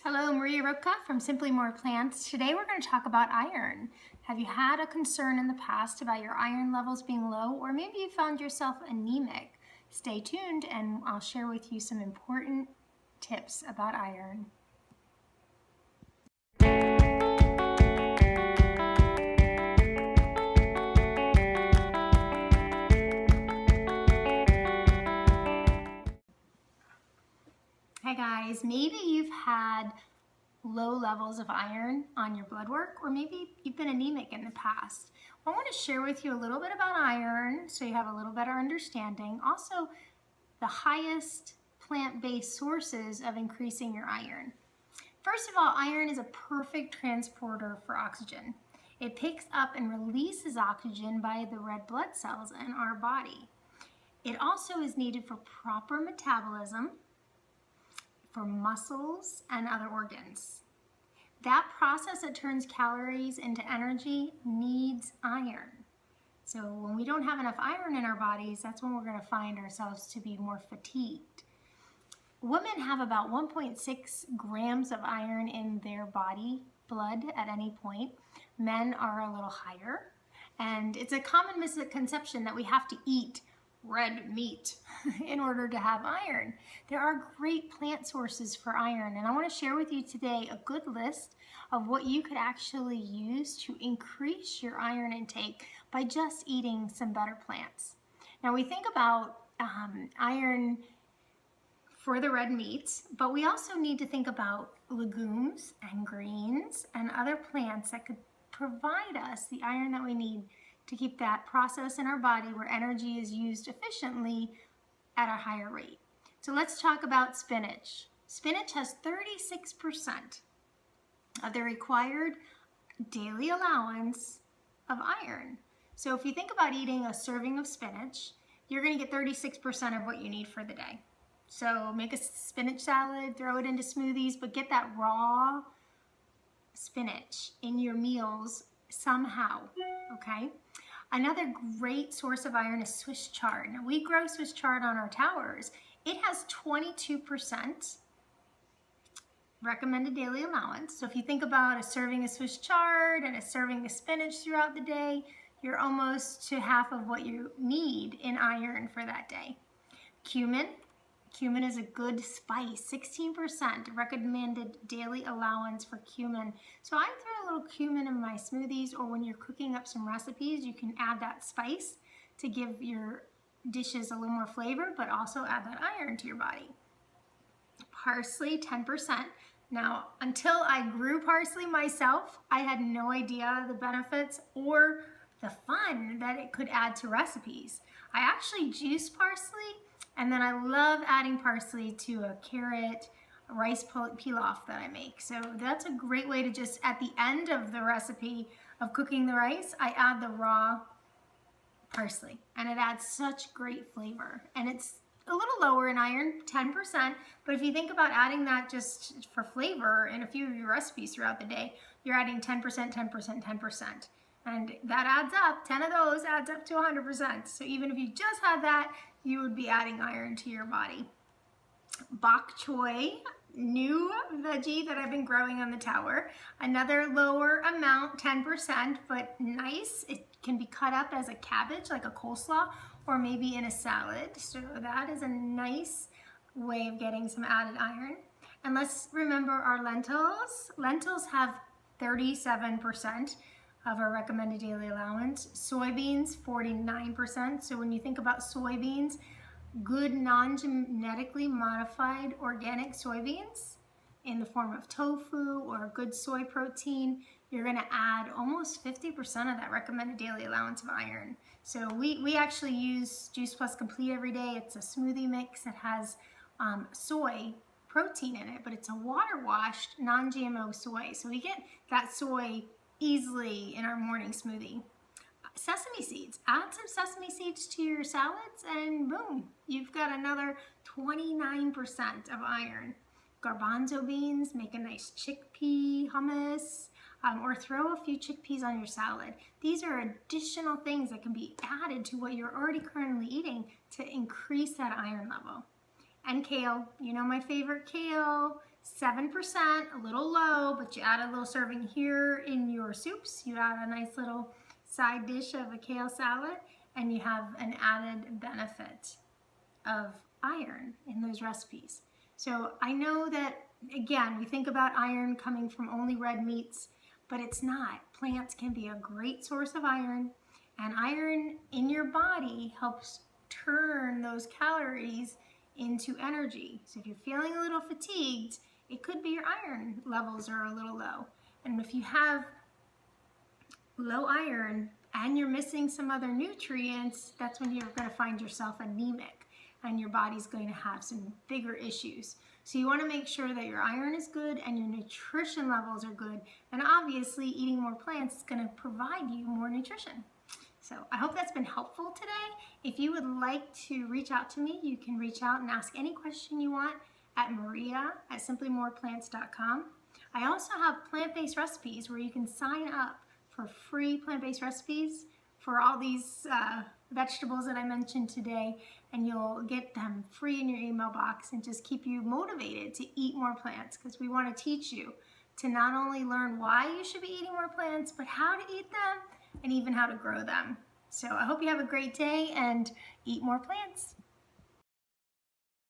Hello, Maria Rupka from Simply More Plants. Today we're going to talk about iron. Have you had a concern in the past about your iron levels being low, or maybe you found yourself anemic? Stay tuned and I'll share with you some important tips about iron. Hi guys, maybe you've had low levels of iron on your blood work, or maybe you've been anemic in the past. I want to share with you a little bit about iron so you have a little better understanding. Also, the highest plant-based sources of increasing your iron. First of all, iron is a perfect transporter for oxygen. It picks up and releases oxygen by the red blood cells in our body. It also is needed for proper metabolism, for muscles and other organs. That process that turns calories into energy needs iron. So when we don't have enough iron in our bodies, that's when we're going to find ourselves to be more fatigued. Women have about 1.6 grams of iron in their body blood at any point. Men are a little higher. And it's a common misconception that we have to eat red meat in order to have iron. There are great plant sources for iron, and I want to share with you today a good list of what you could actually use to increase your iron intake by just eating some better plants. Now we think about iron for the red meats, but we also need to think about legumes and greens and other plants that could provide us the iron that we need to keep that process in our body where energy is used efficiently at a higher rate. So let's talk about spinach. Spinach has 36% of the required daily allowance of iron. So if you think about eating a serving of spinach, you're going to get 36% of what you need for the day. So make a spinach salad, throw it into smoothies, but get that raw spinach in your meals somehow, okay? Another great source of iron is Swiss chard. Now we grow Swiss chard on our towers. It has 22% recommended daily allowance. So if you think about a serving of Swiss chard and a serving of spinach throughout the day, you're almost to half of what you need in iron for that day. Cumin. Cumin is a good spice, 16% recommended daily allowance for cumin. So I throw a little cumin in my smoothies, or when you're cooking up some recipes, you can add that spice to give your dishes a little more flavor, but also add that iron to your body. Parsley, 10%. Now, until I grew parsley myself, I had no idea the benefits or the fun that it could add to recipes. I actually juice parsley, and then I love adding parsley to a carrot rice pilaf that I make. So that's a great way to just, at the end of the recipe of cooking the rice, I add the raw parsley, and it adds such great flavor. And it's a little lower in iron, 10%, but if you think about adding that just for flavor in a few of your recipes throughout the day, you're adding 10%, 10%, 10%. And that adds up, 10 of those adds up to 100%. So even if you just had that, you would be adding iron to your body. Bok choy, new veggie that I've been growing on the tower. Another lower amount, 10%, but nice. It can be cut up as a cabbage, like a coleslaw, or maybe in a salad. So that is a nice way of getting some added iron. And let's remember our lentils. Lentils have 37% of our recommended daily allowance. Soybeans, 49%. So when you think about soybeans, good non-genetically modified organic soybeans in the form of tofu or good soy protein, you're gonna add almost 50% of that recommended daily allowance of iron. So we actually use Juice Plus Complete every day. It's a smoothie mix that has soy protein in it, but it's a water-washed, non-GMO soy. So we get that soy easily in our morning smoothie. Sesame seeds. Add some sesame seeds to your salads and boom, you've got another 29% of iron. Garbanzo beans, make a nice chickpea hummus, or throw a few chickpeas on your salad. These are additional things that can be added to what you're already currently eating to increase that iron level. And kale, you know my favorite kale, 7%, a little low, but you add a little serving here in your soups. You add a nice little side dish of a kale salad, and you have an added benefit of iron in those recipes. So I know that, again, we think about iron coming from only red meats, but it's not. Plants can be a great source of iron, and iron in your body helps turn those calories into energy. So if you're feeling a little fatigued, it could be your iron levels are a little low. And if you have low iron and you're missing some other nutrients, that's when you're going to find yourself anemic and your body's going to have some bigger issues. So you want to make sure that your iron is good and your nutrition levels are good. And obviously eating more plants is going to provide you more nutrition. So I hope that's been helpful today. If you would like to reach out to me, you can reach out and ask any question you want at maria@simplymoreplants.com. I also have plant-based recipes where you can sign up for free plant-based recipes for all these vegetables that I mentioned today, and you'll get them free in your email box and just keep you motivated to eat more plants, because we want to teach you to not only learn why you should be eating more plants, but how to eat them and even how to grow them. So I hope you have a great day and eat more plants.